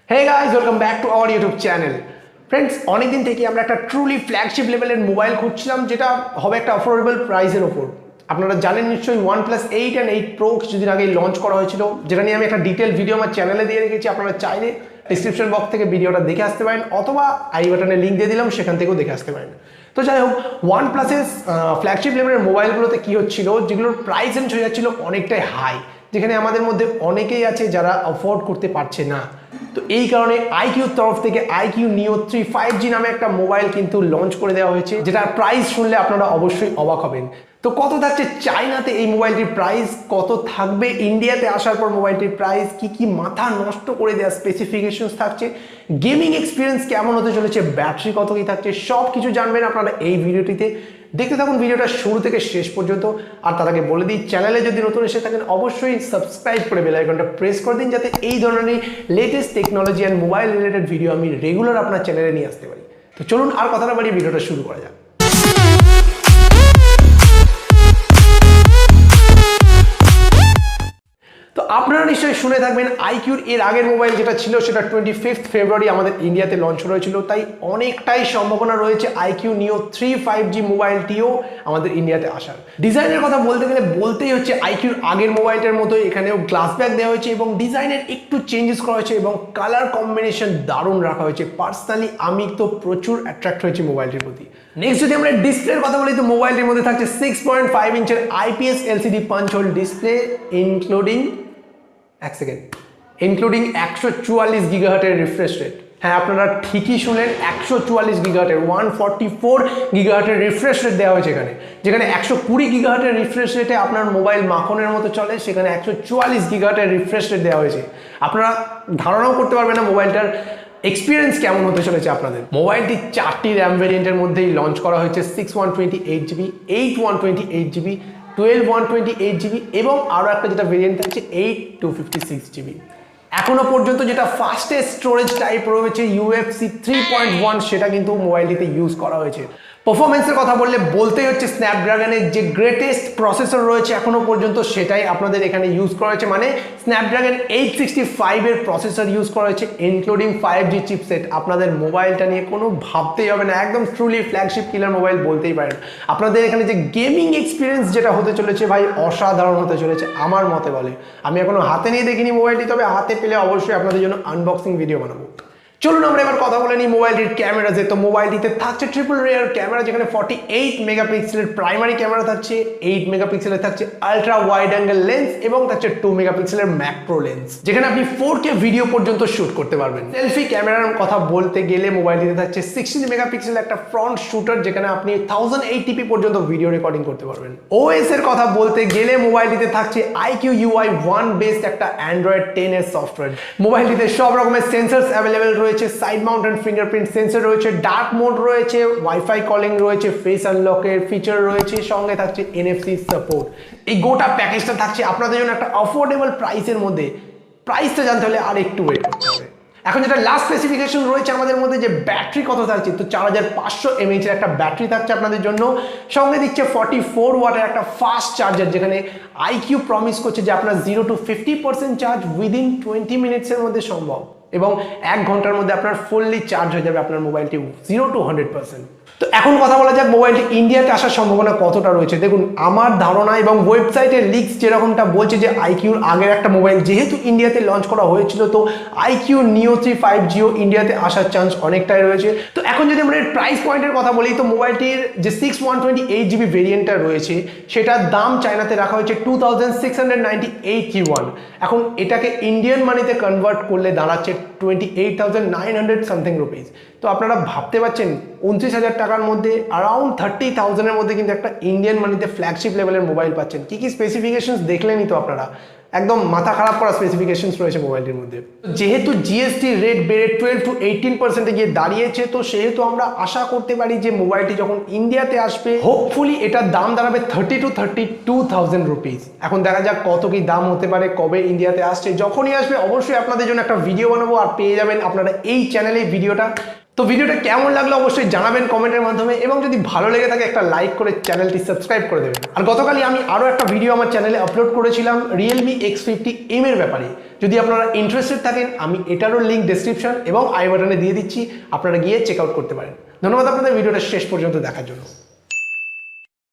Hey guys, welcome back to our YouTube channel. Friends, অনেকদিন থেকে আমরা একটা ট্রুলি ফ্ল্যাগশিপ লেভেলের মোবাইল খুঁজছিলাম যেটা হবে একটা অফোর্ডেবল প্রাইসের ওপর। আপনারা জানেন নিশ্চয়ই OnePlus 8 and 8 Pro কিছুদিন আগে লঞ্চ করা হয়েছিল, যেটা নিয়ে আমি একটা ডিটেল ভিডিও আমার চ্যানেলে দিয়ে রেখেছি। আপনারা চাইলে ডিসক্রিপশন বক্স থেকে ভিডিওটা দেখে আসতে পারেন, অথবা আই বাটনে লিঙ্ক দিয়ে দিলাম, সেখান থেকেও দেখে আসতে পারেন। তো যাই হোক, OnePlus-এর ফ্ল্যাগশিপ লেভেলের মোবাইলগুলোতে কী হচ্ছিল, যেগুলোর প্রাইস রেঞ্জ হয়ে যাচ্ছিল অনেকটাই হাই, যেখানে আমাদের মধ্যে অনেকেই আছে যারা অ্যাফোর্ড করতে পারছে না। তো এই কারণে iQOOর তরফ থেকে iQOO Neo 3 5G নামে একটা মোবাইল কিন্তু লঞ্চ করে দেওয়া হয়েছে, যেটার প্রাইস শুনলে আপনারা অবশ্যই অবাক হবেন। তো কত থাকছে চায়নাতে এই মোবাইলটির প্রাইস, কত থাকবে ইন্ডিয়াতে আসার পর মোবাইলটির প্রাইস, কি মাথা নষ্ট করে দেওয়া স্পেসিফিকেশনস থাকছে, গেমিং এক্সপিরিয়েন্স কেমন হতে চলেছে, ব্যাটারি কত কি থাকছে, সব কিছু জানবেন আপনারা এই ভিডিওটিতে। দেখতে থাকুন ভিডিওটা শুরু থেকে শেষ পর্যন্ত। আর তার আগে বলে দিই, চ্যানেলে যদি নতুন এসে থাকেন অবশ্যই সাবস্ক্রাইব করে বেল আইকনটা প্রেস করে দিন, যাতে এই ধরনের latest technology and mobile related video আমি রেগুলার আপনার চ্যানেলে নিয়ে আসতে পারি। তো চলুন আর কথা না বাড়িয়ে ভিডিওটা শুরু করা যাক। তো আপনারা নিশ্চয়ই শুনে থাকবেন iQOOর এর আগের মোবাইল যেটা ছিল সেটা 25 ফেব্রুয়ারি আমাদের ইন্ডিয়াতে লঞ্চ হয়েছিল, তাই অনেকটাই সম্ভাবনা রয়েছে iQOO Neo 3 5G মোবাইলটিও আমাদের ইন্ডিয়াতে আসার। ডিজাইনের কথা বলতে গেলে বলতেই হচ্ছে iQOOর আগের মোবাইলটার মতোই এখানেও গ্লাস ব্যাক দেওয়া হয়েছে এবং ডিজাইনের একটু চেঞ্জেস করা হয়েছে এবং কালার কম্বিনেশন দারুণ রাখা হয়েছে। পার্সোনালি আমি তো প্রচুর অ্যাট্রাক্ট হয়েছি মোবাইলটির প্রতি। নেক্সট যদি আমরা ডিসপ্লের কথা বলি, তো মোবাইলটির মধ্যে থাকছে 6.5 ইঞ্চের IPS LCD punch hole display, including 144 গিগাহার্টের রিফ্রেশ রেট। হ্যাঁ, আপনারা ঠিকই শুনলেন, 144 গিগাহার্টের 144 গিগাহার্টের রিফ্রেশ রেট দেওয়া হয়েছে এখানে। যেখানে 120 গিগাহার্টের রিফ্রেশ রেটে আপনার মোবাইল মাখনের মতো চলে, সেখানে 144 গিগাহার্টের রিফ্রেশ রেট দেওয়া হয়েছে। আপনারা ধারণাও করতে পারবেন না মোবাইলটার এক্সপিরিয়েন্স কেমন হতে চলেছে আপনাদের। মোবাইলটি 4টি র্যাম ভেরিয়েন্টের মধ্যেই লঞ্চ করা হয়েছে, 6 128GB, 8 128GB, 12 128GB এবং আরও একটা যেটা ভেরিয়েন্ট থাকছে 8 256GB। এখনো পর্যন্ত যেটা ফাস্টেস্ট স্টোরেজ টাইপ রয়েছে UFC 3.1, সেটা কিন্তু মোবাইলটিতে ইউজ করা হয়েছে। পারফরমেন্সের কথা বললে বলতেই হচ্ছে স্ন্যাপড্রাগনের যে গ্রেটেস্ট প্রসেসর রয়েছে এখনো পর্যন্ত, সেটাই আপনাদের এখানে ইউজ করা হয়েছে। মানে স্ন্যাপড্রাগন 865 এর প্রসেসর ইউজ করা হয়েছে, ইনক্লুডিং 5G চিপসেট। আপনাদের মোবাইলটা নিয়ে কোনো ভাবতেই হবে না, একদম ট্রুলি ফ্ল্যাগশিপ কিলার মোবাইল বলতেই পারেন। আপনাদের এখানে যে গেমিং এক্সপিরিয়েন্স যেটা হতে চলেছে ভাই, অসাধারণ হতে চলেছে আমার মতে বলে। আমি এখনো হাতে নিয়ে দেখিনি মোবাইলটি, তবে হাতে পেলে অবশ্যই আপনাদের জন্য আনবক্সিং ভিডিও বানাবো। চলুন আমরা এবার কথা বলে নিই মোবাইলটির ক্যামেরাতে। তো মোবাইলটিতে থাকছে ট্রিপল রেয়ার ক্যামেরা, যেখানে 48 মেগাপিক্সেলের প্রাইমারি ক্যামেরা থাকছে, 8 মেগাপিক্সেলের থাকছে আলট্রা ওয়াইড অ্যাঙ্গেল লেন্স এবং থাকছে 2 মেগাপিক্সেলের ম্যাক্রো লেন্স, যেখানে আপনি 4K ভিডিও পর্যন্ত শুট করতে পারবেন। সেলফি ক্যামেরার কথা বলতে গেলে মোবাইলটিতে থাকছে 16 মেগাপিক্সেলের একটা ফ্রন্ট শুটার, যেখানে আপনি 1080p পর্যন্ত ভিডিও রেকর্ডিং করতে পারবেন। OS এর কথা বলতে গেলে মোবাইলটিতে থাকছে iQOO UI 1 বেসড একটা Android 10 এর সফটওয়্যার। মোবাইলটিতে সব রকমের সেন্সরস অ্যাভেলেবেল রয়েছে, সাইড মাউন্টেড ফিঙ্গারপ্রিন্ট সেন্সর রয়েছে, ডার্ক মোড রয়েছে, ওয়াইফাই কলিং রয়েছে, ফেস আনলকের ফিচার রয়েছে, সঙ্গে থাকছে NFC সাপোর্ট। এই গোটা প্যাকেজটা থাকছে আপনাদের জন্য একটা অফোর্ডেবল প্রাইসের মধ্যে। প্রাইসটা জানতে হলে আর একটু ওয়েট করতে হবে। এখন যেটা লাস্ট স্পেসিফিকেশন রয়েছে আমাদের মধ্যে, যে ব্যাটারি কত থাকছে, তো 4500 mAh এর একটা ব্যাটারি থাকছে আপনাদের জন্য। সঙ্গে দিচ্ছে 44 ওয়াটের একটা ফাস্ট চার্জার, যেখানে iQOO প্রমিস করছে যে আপনার 0 to 50% চার্জ উইদিন 20 মিনিটসের মধ্যে সম্ভব, এবং 1 ঘন্টার মধ্যে আপনার ফুললি চার্জ হয়ে যাবে আপনার মোবাইলটি 0 to 100%। তো এখন কথা বলা যাক মোবাইলটি ইন্ডিয়াতে আসার সম্ভাবনা কতটা রয়েছে। দেখুন, আমার ধারণা এবং ওয়েবসাইটের লিক্স যেরকমটা বলছে যে iQOOর আগের একটা মোবাইল যেহেতু ইন্ডিয়াতে লঞ্চ করা হয়েছিল, তো iQOO Neo 3 5Gও ইন্ডিয়াতে আসার চান্স অনেকটাই রয়েছে। তো এখন যদি আমরা এর প্রাইস পয়েন্টের কথা বলি, তো মোবাইলটির যে 6 128GB ভেরিয়েন্টটা রয়েছে সেটার দাম চায়নাতে রাখা হয়েছে 2698 yuan। এখন এটাকে ইন্ডিয়ান মানিতে কনভার্ট করলে দাঁড়াচ্ছে 28,900 সামথিং রুপিস। তো আপনারা ভাবতে পারছেন 29,000 টাকার মধ্যে অ্যারাউন্ড 30,000-এর মধ্যে কিন্তু একটা ইন্ডিয়ান মানিতে ফ্ল্যাগশিপ লেভেলের মোবাইল পাচ্ছেন। কি স্পেসিফিকেশনস দেখলেনই তো আপনারা, একদম মাথা খারাপ করা স্পেসিফিকেশনস রয়েছে মোবাইলটির মধ্যে। যেহেতু জিএসটি রেট বেড়ে 12 to 18% গিয়ে দাঁড়িয়েছে, তো সেহেতু আমরা আশা করতে পারি যে মোবাইলটি যখন ইন্ডিয়াতে আসবে, হোপফুলি এটার দাম দাঁড়াবে 30 to 32,000 রুপিস। এখন দেখা যাক কত কি দাম হতে পারে, কবে ইন্ডিয়াতে আসছে। যখনই আসবে অবশ্যই আপনাদের জন্য একটা ভিডিও বানাবো, আর পেয়ে যাবেন আপনারা এই চ্যানেলে ভিডিওটা। তো ভিডিওটা কেমন লাগলো অবশ্যই জানাবেন কমেন্টের মাধ্যমে, এবং যদি ভালো লেগে থাকে একটা লাইক করে চ্যানেলটি সাবস্ক্রাইব করে দেবেন। আর গতকালই আমি আরও একটা ভিডিও আমার চ্যানেলে আপলোড করেছিলাম Realme X50M এর ব্যাপারে। যদি আপনারা ইন্টারেস্টেড থাকেন আমি এটারও লিঙ্ক ডেসক্রিপশন এবং আই বাটনে দিয়ে দিচ্ছি, আপনারা গিয়ে চেক আউট করতে পারেন। ধন্যবাদ আপনাদের ভিডিওটা শেষ পর্যন্ত দেখার জন্য।